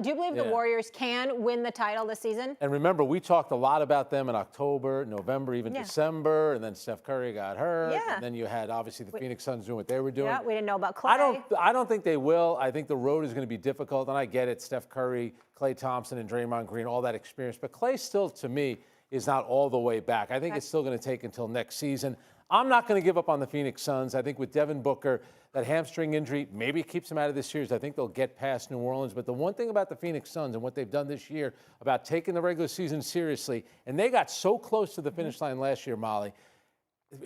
Do you believe the Warriors can win the title this season? And remember, we talked a lot about them in October, November, even December, and then Steph Curry got hurt. Yeah. And then you had, obviously, the Phoenix Suns doing what they were doing. Yeah, we didn't know about Clay. I don't think they will. I think the road is going to be difficult, and I get it. Steph Curry, Klay Thompson, and Draymond Green, all that experience. But Klay still, to me, is not all the way back. I think it's still going to take until next season. I'm not going to give up on the Phoenix Suns. I think with Devin Booker, that hamstring injury maybe keeps them out of this series. I think they'll get past New Orleans. But the one thing about the Phoenix Suns and what they've done this year about taking the regular season seriously, and they got so close to the finish line last year, Molly,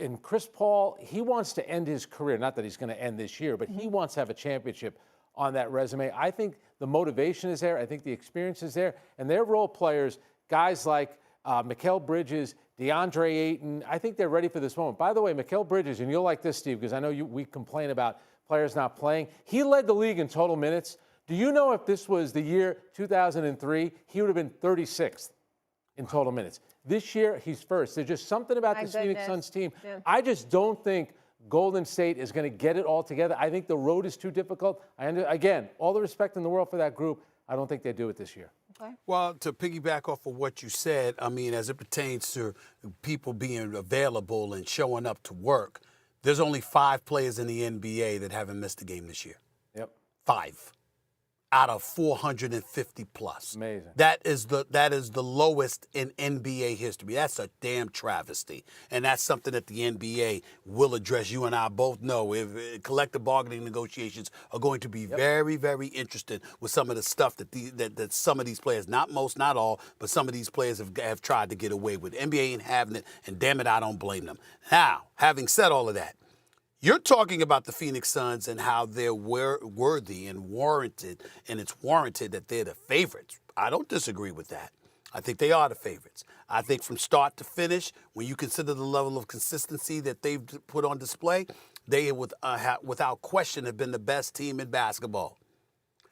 and Chris Paul, he wants to end his career. Not that he's going to end this year, but he wants to have a championship on that resume. I think the motivation is there. I think the experience is there. And their role players, guys like Mikal Bridges, DeAndre Ayton, I think they're ready for this moment. By the way, Mikal Bridges, and you'll like this, Steve, because I know we complain about players not playing. He led the league in total minutes. Do you know if this was the year 2003, he would have been 36th in total minutes. This year, he's first. There's just something about this Phoenix Suns team. Yeah. I just don't think Golden State is going to get it all together. I think the road is too difficult. Again, all the respect in the world for that group. I don't think they do it this year. Okay. Well, to piggyback off of what you said, I mean, as it pertains to people being available and showing up to work, there's only 5 players in the NBA that haven't missed a game this year. Yep. 5 out of 450 plus. Amazing. That is the lowest in NBA history. That's a damn travesty. And that's something that the NBA will address. You and I both know if collective bargaining negotiations are going to be very, very interested with some of the stuff that some of these players, not most, not all, but some of these players have tried to get away with. NBA ain't having it, and damn it, I don't blame them. Now, having said all of that, you're talking about the Phoenix Suns and how they're worthy and warranted, and it's warranted that they're the favorites. I don't disagree with that. I think they are the favorites. I think from start to finish, when you consider the level of consistency that they've put on display, they, without question, have been the best team in basketball.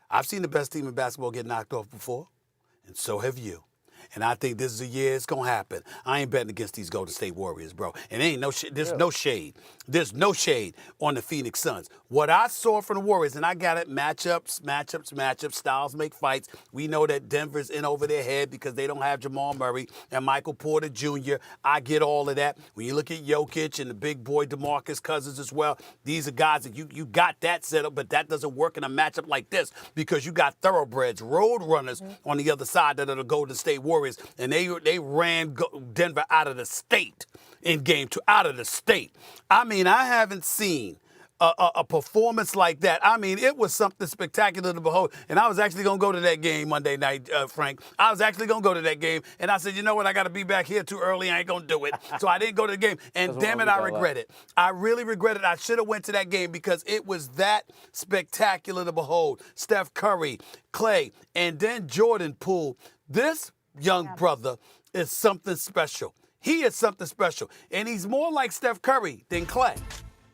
I've seen the best team in basketball get knocked off before, and so have you. And I think this is a year it's going to happen. I ain't betting against these Golden State Warriors, bro. And ain't there's no shade. There's no shade on the Phoenix Suns. What I saw from the Warriors, and I got it, matchups, styles make fights. We know that Denver's in over their head because they don't have Jamal Murray and Michael Porter Jr. I get all of that. When you look at Jokic and the big boy DeMarcus Cousins as well, these are guys that you got that set up, but that doesn't work in a matchup like this because you got thoroughbreds, road runners on the other side that are the Golden State Warriors. And they ran Denver out of the state in game 2, out of the state. I mean, I haven't seen a performance like that. I mean, it was something spectacular to behold. And I was actually going to go to that game Monday night, Frank. I was actually going to go to that game. And I said, you know what? I got to be back here too early. I ain't going to do it. So I didn't go to the game. And damn it, I regret it. I really regret it. I should have went to that game because it was that spectacular to behold. Steph Curry, Klay, and then Jordan Poole. This young brother is something special. He is something special. And he's more like Steph Curry than Klay.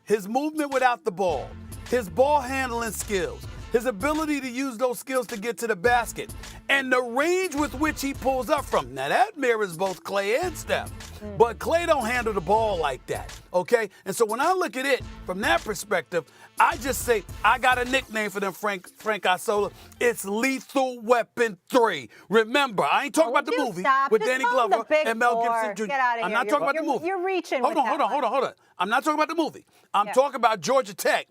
His movement without the ball, his ball handling skills, his ability to use those skills to get to the basket, and the range with which he pulls up from. Now, that mirrors both Klay and Steph. But Klay don't handle the ball like that, okay? And so when I look at it from that perspective, I just say, I got a nickname for them, Frank Isola. It's Lethal Weapon 3. Remember, I ain't talking about the movie with Danny Glover and Mel Gibson Jr. Get out of here. I'm not talking about the movie. You're reaching. Hold on. I'm not talking about the movie. I'm talking about Georgia Tech,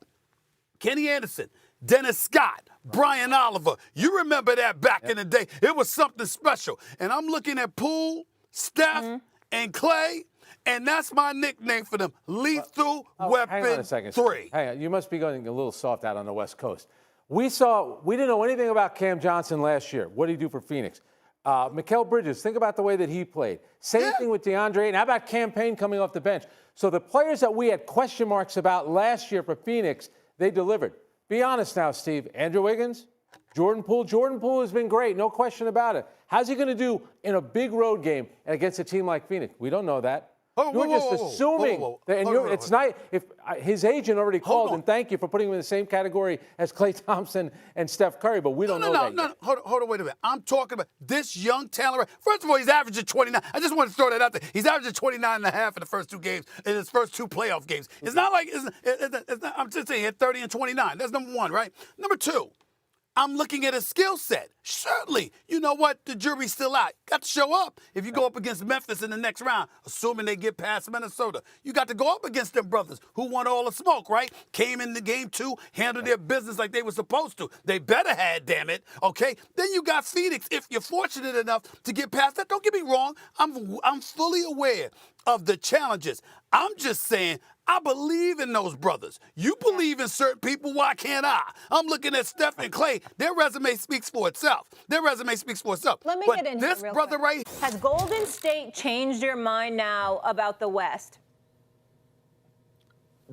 Kenny Anderson, Dennis Scott, Brian Oliver. You remember that back in the day. It was something special. And I'm looking at Poole, Steph, and Klay, and that's my nickname for them, Lethal Weapon hang on a second. 3. Hang on. You must be going a little soft out on the West Coast. We didn't know anything about Cam Johnson last year. What did he do for Phoenix? Mikal Bridges, think about the way that he played. Same thing with DeAndre. And how about Cam Payne coming off the bench? So the players that we had question marks about last year for Phoenix, they delivered. Be honest now, Steve. Andrew Wiggins, Jordan Poole. Jordan Poole has been great, no question about it. How's he going to do in a big road game against a team like Phoenix? We don't know that. You're just assuming that, and it's not. If his agent already called and thank you for putting him in the same category as Klay Thompson and Steph Curry, but we don't know that. No, hold on, wait a minute. I'm talking about this young talent. First of all, he's averaging 29. I just want to throw that out there. He's averaging 29 and a half in the first 2 games, in his first 2 playoff games. It's not like I'm just saying he had 30 and 29. That's number 1, right? Number 2. I'm looking at a skill set. Certainly, you know what? The jury's still out. Got to show up. If you go up against Memphis in the next round, assuming they get past Minnesota, you got to go up against them brothers who want all the smoke, right? Came in the game 2, handled their business like they were supposed to. They better had, damn it, okay? Then you got Phoenix. If you're fortunate enough to get past that, don't get me wrong, I'm fully aware of the challenges. I'm just saying, I believe in those brothers. You believe in certain people, why can't I? I'm looking at Steph and Clay. Their resume speaks for itself. Their resume speaks for itself. Let me but get into this it real brother quick. right Has Golden State changed your mind now about the West?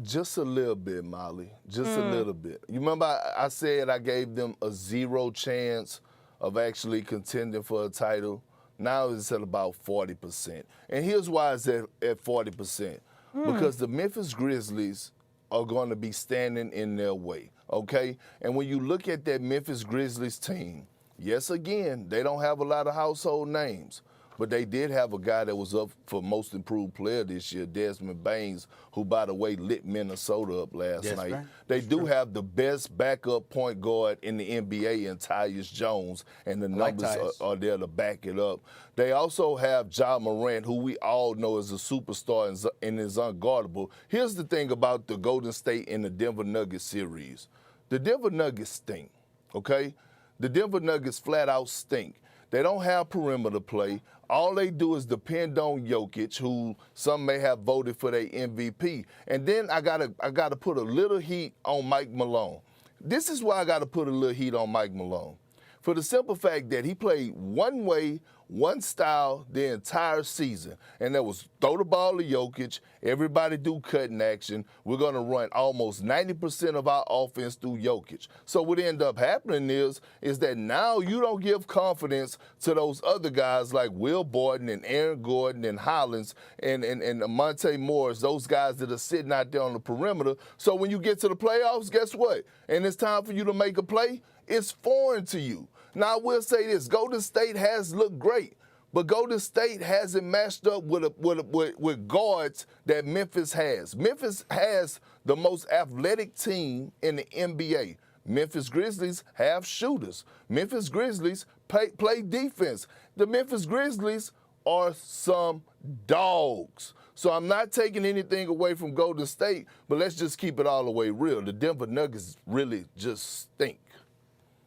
Just a little bit, Molly. Just a little bit. You remember I said I gave them a 0 chance of actually contending for a title? Now it's at about 40%. And here's why it's at 40%. Because the Memphis Grizzlies are going to be standing in their way, okay? And when you look at that Memphis Grizzlies team, yes, again, they don't have a lot of household names, but they did have a guy that was up for most improved player this year, Desmond Baines, who, by the way, lit Minnesota up last night. right. They do have the best backup point guard in the NBA in Tyus Jones, and the numbers are there to back it up. They also have Ja Morant, who we all know is a superstar and is unguardable. Here's the thing about the Golden State and the Denver Nuggets series. The Denver Nuggets stink, okay? The Denver Nuggets flat out stink. They don't have perimeter play. All they do is depend on Jokic, who some may have voted for their MVP. And then I gotta put a little heat on Mike Malone. This is why I gotta put a little heat on Mike Malone. For the simple fact that he played one way, one style the entire season. And that was throw the ball to Jokic, everybody do cutting action. We're going to run almost 90% of our offense through Jokic. So what end up happening is that now you don't give confidence to those other guys like Will Barton and Aaron Gordon and Hollins and Monte Morris, those guys that are sitting out there on the perimeter. So when you get to the playoffs, guess what? And it's time for you to make a play, it's foreign to you. Now, I will say this, Golden State has looked great, but Golden State hasn't matched up with guards that Memphis has. Memphis has the most athletic team in the NBA. Memphis Grizzlies have shooters. Memphis Grizzlies play defense. The Memphis Grizzlies are some dogs. So I'm not taking anything away from Golden State, but let's just keep it all the way real. The Denver Nuggets really just stink.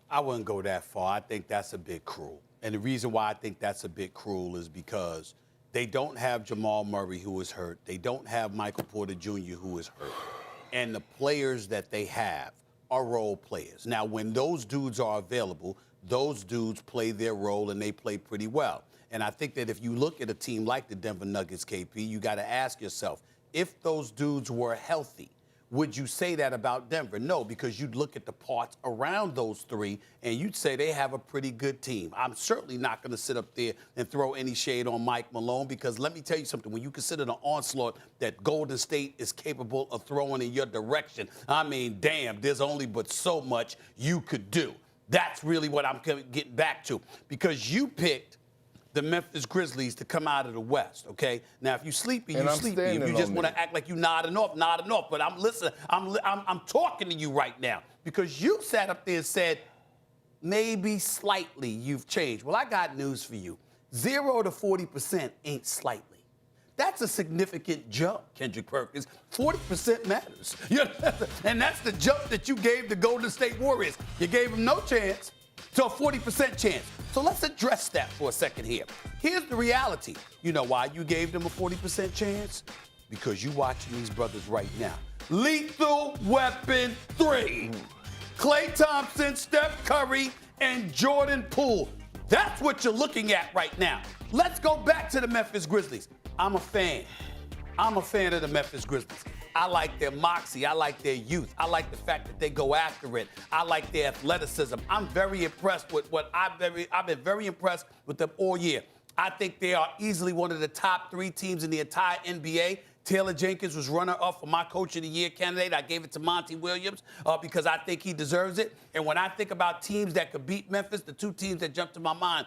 I wouldn't go that far. I think that's a bit cruel. And the reason why I think that's a bit cruel is because they don't have Jamal Murray, who is hurt. They don't have Michael Porter Jr., who is hurt. And the players that they have are role players. Now, when those dudes are available, those dudes play their role and they play pretty well. And I think that if you look at a team like the Denver Nuggets, KP, you got to ask yourself, if those dudes were healthy, would you say that about Denver? No, because you'd look at the parts around those three and you'd say they have a pretty good team. I'm certainly not going to sit up there and throw any shade on Mike Malone because let me tell you something. When you consider the onslaught that Golden State is capable of throwing in your direction, I mean, damn, there's only but so much you could do. That's really what I'm getting back to because you picked the Memphis Grizzlies to come out of the West, okay? Now, if you sleepy, you sleepy. If you just want to act like you nodding off. But I'm listening. I'm talking to you right now because you sat up there and said maybe slightly you've changed. Well, I got news for you. 0 to 40% ain't slightly. That's a significant jump, Kendrick Perkins. 40% matters. And that's the jump that you gave the Golden State Warriors. You gave them no chance to a 40% chance. So let's address that for a second here. Here's the reality. You know why you gave them a 40% chance? Because you watching these brothers right now. Lethal Weapon 3. Klay Thompson, Steph Curry, and Jordan Poole. That's what you're looking at right now. Let's go back to the Memphis Grizzlies. I'm a fan. I'm a fan of the Memphis Grizzlies. I like their moxie. I like their youth. I like the fact that they go after it. I like their athleticism. I'm very impressed with I've been very impressed with them all year. I think they are easily one of the top 3 teams in the entire NBA. Taylor Jenkins was runner-up for my Coach of the Year candidate. I gave it to Monty Williams because I think he deserves it. And when I think about teams that could beat Memphis, the 2 teams that jump to my mind